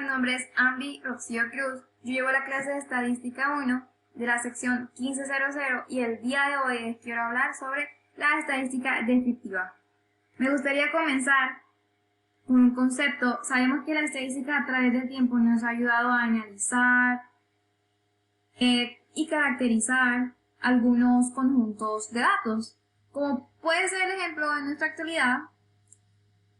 mi nombre es Ambi Rocío Cruz. Yo llevo la clase de Estadística 1 de la sección 1500 y el día de hoy les quiero hablar sobre la estadística descriptiva. Me gustaría comenzar con un concepto. Sabemos que la estadística a través del tiempo nos ha ayudado a analizar y caracterizar algunos conjuntos de datos. Como puede ser el ejemplo en nuestra actualidad,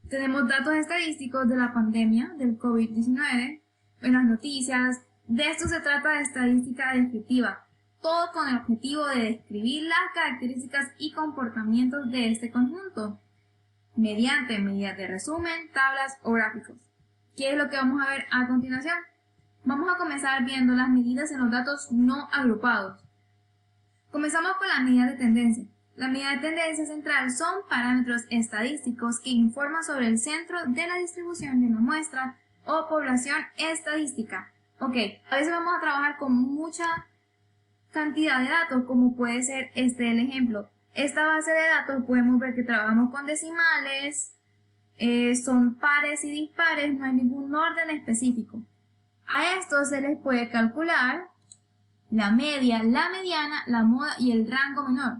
tenemos datos estadísticos de la pandemia del COVID-19 en las noticias. De esto se trata de estadística descriptiva, todo con el objetivo de describir las características y comportamientos de este conjunto, mediante medidas de resumen, tablas o gráficos. ¿Qué es lo que vamos a ver a continuación? Vamos a comenzar viendo las medidas en los datos no agrupados. Comenzamos con las medidas de tendencia. Las medidas de tendencia central son parámetros estadísticos que informan sobre el centro de la distribución de una muestra o población estadística. Ok, a veces vamos a trabajar con mucha cantidad de datos, como puede ser el ejemplo. Esta base de datos podemos ver que trabajamos con decimales, son pares y dispares, no hay ningún orden específico. A esto se les puede calcular la media, la mediana, la moda y el rango menor.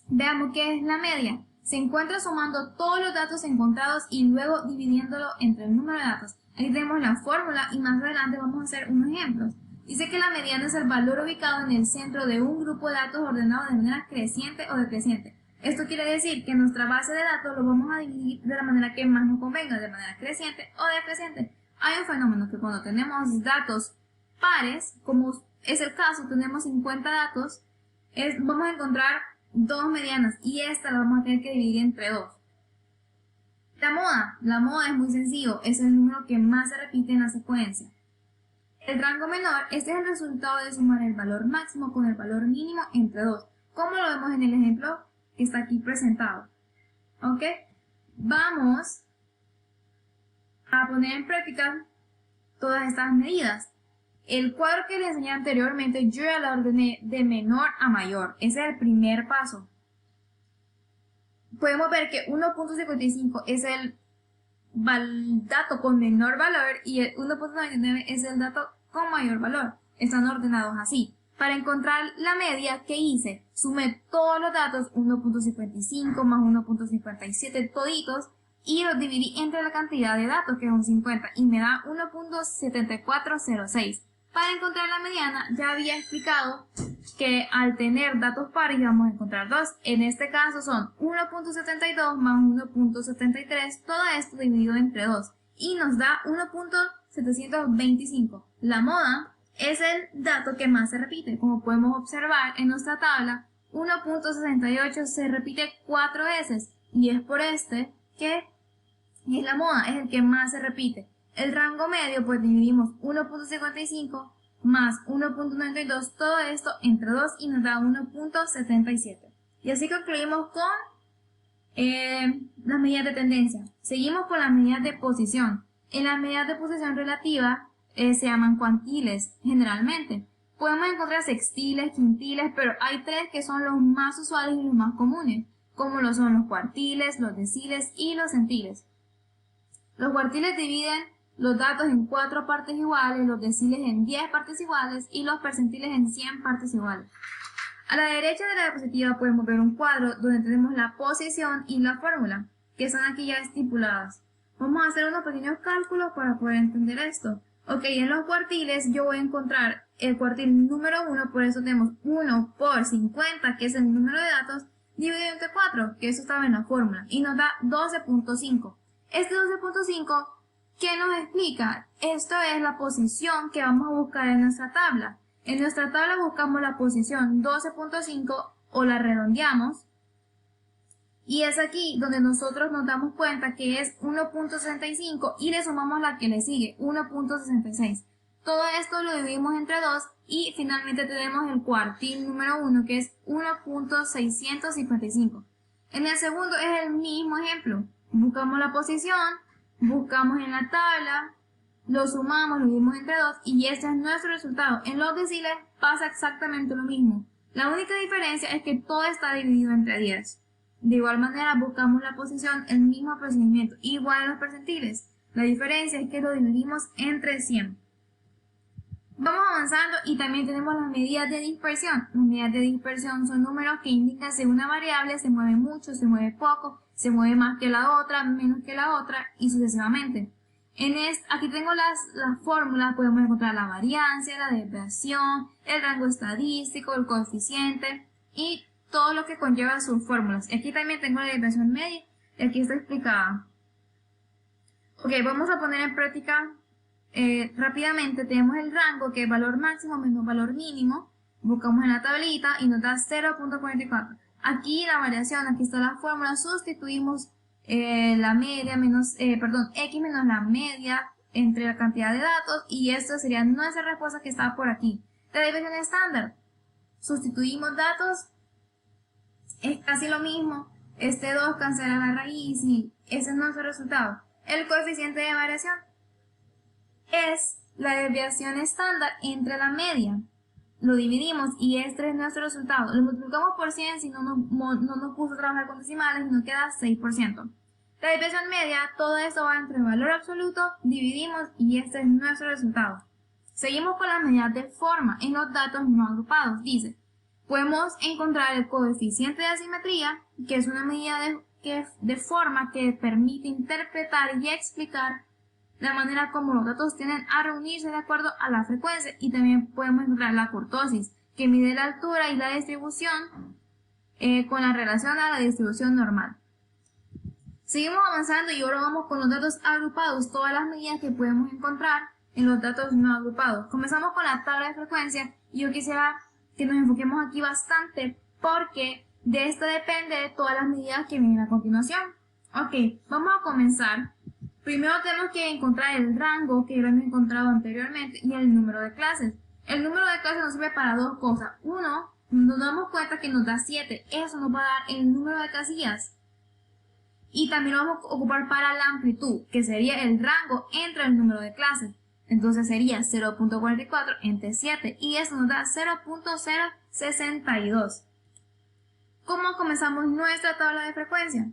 Veamos qué es la media. Se encuentra sumando todos los datos encontrados y luego dividiéndolo entre el número de datos. Ahí tenemos la fórmula y más adelante vamos a hacer unos ejemplos. Dice que la mediana es el valor ubicado en el centro de un grupo de datos ordenado de manera creciente o decreciente. Esto quiere decir que nuestra base de datos lo vamos a dividir de la manera que más nos convenga, de manera creciente o decreciente. Hay un fenómeno que cuando tenemos datos pares, como es el caso, tenemos 50 datos, vamos a encontrar dos medianas y esta la vamos a tener que dividir entre dos. La moda es muy sencillo, es el número que más se repite en la secuencia. El rango menor, este es el resultado de sumar el valor máximo con el valor mínimo entre dos, como lo vemos en el ejemplo que está aquí presentado. ¿Ok? Vamos a poner en práctica todas estas medidas. El cuadro que les enseñé anteriormente, yo ya lo ordené de menor a mayor. Ese es el primer paso. Podemos ver que 1.55 es el dato con menor valor y el 1.99 es el dato con mayor valor. Están ordenados así. Para encontrar la media, ¿qué hice? Sumé todos los datos, 1.55 más 1.57 toditos, y los dividí entre la cantidad de datos, que son 50, y me da 1.7406. Para encontrar la mediana, ya había explicado que al tener datos pares vamos a encontrar dos. En este caso son 1.72 más 1.73, todo esto dividido entre 2, y nos da 1.725. La moda es el dato que más se repite. Como podemos observar en nuestra tabla, 1.68 se repite 4 veces, y es por que es la moda, es el que más se repite. El rango medio, pues dividimos 1.55 más 1.92, todo esto entre 2 y nos da 1.77. Y así concluimos con las medidas de tendencia. Seguimos con las medidas de posición. En las medidas de posición relativa se llaman cuantiles, generalmente. Podemos encontrar sextiles, quintiles, pero hay tres que son los más usuales y los más comunes, como lo son los cuartiles, los deciles y los centiles. Los cuartiles dividen los datos en 4 partes iguales, los deciles en 10 partes iguales y los percentiles en 100 partes iguales. A la derecha de la diapositiva podemos ver un cuadro donde tenemos la posición y la fórmula, que están aquí ya estipuladas. Vamos a hacer unos pequeños cálculos para poder entender esto. Ok, en los cuartiles yo voy a encontrar el cuartil número 1, por eso tenemos 1 por 50, que es el número de datos, dividido entre 4, que eso estaba en la fórmula, y nos da 12.5. Este 12.5, ¿qué nos explica? Esto es la posición que vamos a buscar en nuestra tabla. En nuestra tabla buscamos la posición 12.5 o la redondeamos. Y es aquí donde nosotros nos damos cuenta que es 1.65 y le sumamos la que le sigue, 1.66. Todo esto lo dividimos entre 2 y finalmente tenemos el cuartil número 1, que es 1.655. En el segundo es el mismo ejemplo. Buscamos la posición, buscamos en la tabla, lo sumamos, lo dividimos entre 2 y este es nuestro resultado. En los deciles pasa exactamente lo mismo. La única diferencia es que todo está dividido entre 10. De igual manera buscamos la posición, el mismo procedimiento, igual en los percentiles. La diferencia es que lo dividimos entre 100. Vamos avanzando y también tenemos las medidas de dispersión. Las medidas de dispersión son números que indican si una variable se mueve mucho, se mueve poco, se mueve más que la otra, menos que la otra y sucesivamente. Aquí tengo las fórmulas, podemos encontrar la variancia, la desviación, el rango estadístico, el coeficiente y todo lo que conlleva sus fórmulas. Aquí también tengo la desviación media y aquí está explicada. Ok, vamos a poner en práctica rápidamente. Tenemos el rango, que es valor máximo menos valor mínimo. Buscamos en la tablita y nos da 0.44. Aquí la variación, aquí está la fórmula, sustituimos la media menos, x menos la media entre la cantidad de datos y esto sería nuestra respuesta que está por aquí. La división estándar, sustituimos datos, es casi lo mismo, este 2 cancela la raíz y ese es nuestro resultado. El coeficiente de variación es la desviación estándar entre la media. Lo dividimos y este es nuestro resultado. Lo multiplicamos por 100 si no nos puso a trabajar con decimales y nos queda 6%. La desviación media, todo esto va entre el valor absoluto, dividimos y este es nuestro resultado. Seguimos con las medidas de forma en los datos no agrupados. Dice, podemos encontrar el coeficiente de asimetría, que es una medida de forma que permite interpretar y explicar la manera como los datos tienden a reunirse de acuerdo a la frecuencia, y también podemos encontrar la kurtosis, que mide la altura y la distribución con la relación a la distribución normal. Seguimos avanzando y ahora vamos con los datos agrupados, todas las medidas que podemos encontrar en los datos no agrupados. Comenzamos con la tabla de frecuencia y yo quisiera que nos enfoquemos aquí bastante porque de esto depende de todas las medidas que vienen a continuación. Ok, vamos a comenzar. Primero tenemos que encontrar el rango, que ya lo hemos encontrado anteriormente, y el número de clases. El número de clases nos sirve para dos cosas. Uno, nos damos cuenta que nos da 7. Eso nos va a dar el número de casillas. Y también lo vamos a ocupar para la amplitud, que sería el rango entre el número de clases. Entonces sería 0.44 entre 7. Y eso nos da 0.062. ¿Cómo comenzamos nuestra tabla de frecuencia?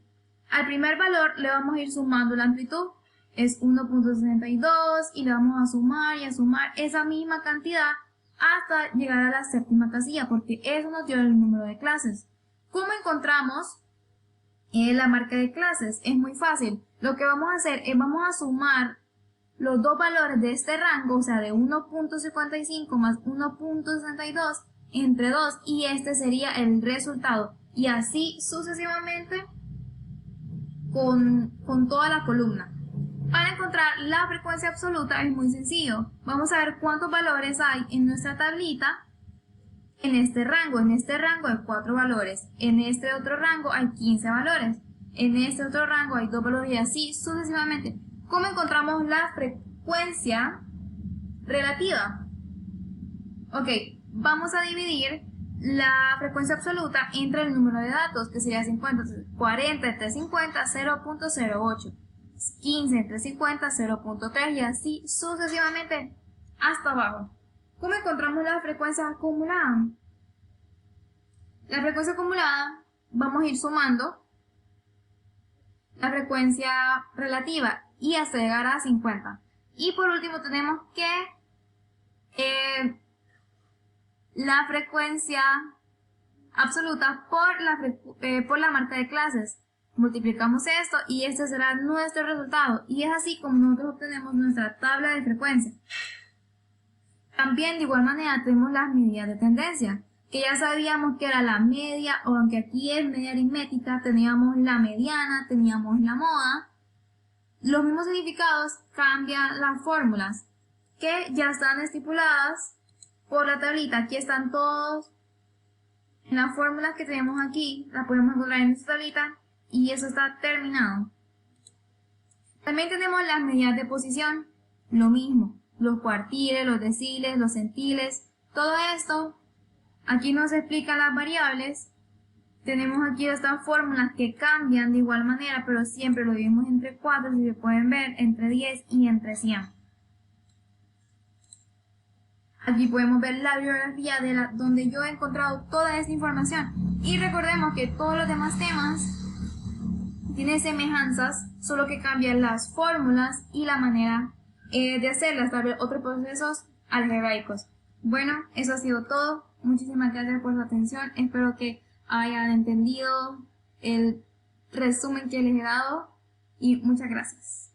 Al primer valor le vamos a ir sumando la amplitud. Es 1.62 y le vamos a sumar y a sumar esa misma cantidad hasta llegar a la séptima casilla, porque eso nos dio el número de clases. ¿Cómo encontramos la marca de clases? Es muy fácil. Lo que vamos a hacer es vamos a sumar los dos valores de este rango, o sea, de 1.55 más 1.62 entre 2 y este sería el resultado. Y así sucesivamente con toda la columna. Para encontrar la frecuencia absoluta es muy sencillo. Vamos a ver cuántos valores hay en nuestra tablita en este rango. En este rango hay 4 valores. En este otro rango hay 15 valores. En este otro rango hay 2 valores y así sucesivamente. ¿Cómo encontramos la frecuencia relativa? Ok, vamos a dividir la frecuencia absoluta entre el número de datos, que sería 50. Entonces, 40 entre 50, 0.08. 15 entre 50, 0.3 y así sucesivamente hasta abajo. ¿Cómo encontramos la frecuencia acumulada? La frecuencia acumulada vamos a ir sumando la frecuencia relativa y hasta llegar a 50. Y por último tenemos que la frecuencia absoluta por la marca de clases. Multiplicamos esto y este será nuestro resultado. Y es así como nosotros obtenemos nuestra tabla de frecuencia. También de igual manera tenemos las medidas de tendencia, que ya sabíamos que era la media, o aunque aquí es media aritmética, teníamos la mediana, teníamos la moda. Los mismos significados cambian las fórmulas, que ya están estipuladas por la tablita. Aquí están todos en las fórmulas que tenemos aquí, las podemos encontrar en esta tablita. Y eso está terminado. También tenemos las medidas de posición, lo mismo, los cuartiles, los deciles, los centiles, todo esto. Aquí nos explican las variables. Tenemos aquí estas fórmulas que cambian de igual manera, pero siempre lo dividimos entre 4, si se pueden ver, entre 10 y entre 100. Aquí podemos ver la bibliografía donde yo he encontrado toda esta información. Y recordemos que todos los demás temas tiene semejanzas, solo que cambian las fórmulas y la manera de hacerlas, tal vez otros procesos algebraicos. Bueno, eso ha sido todo. Muchísimas gracias por su atención. Espero que hayan entendido el resumen que les he dado y muchas gracias.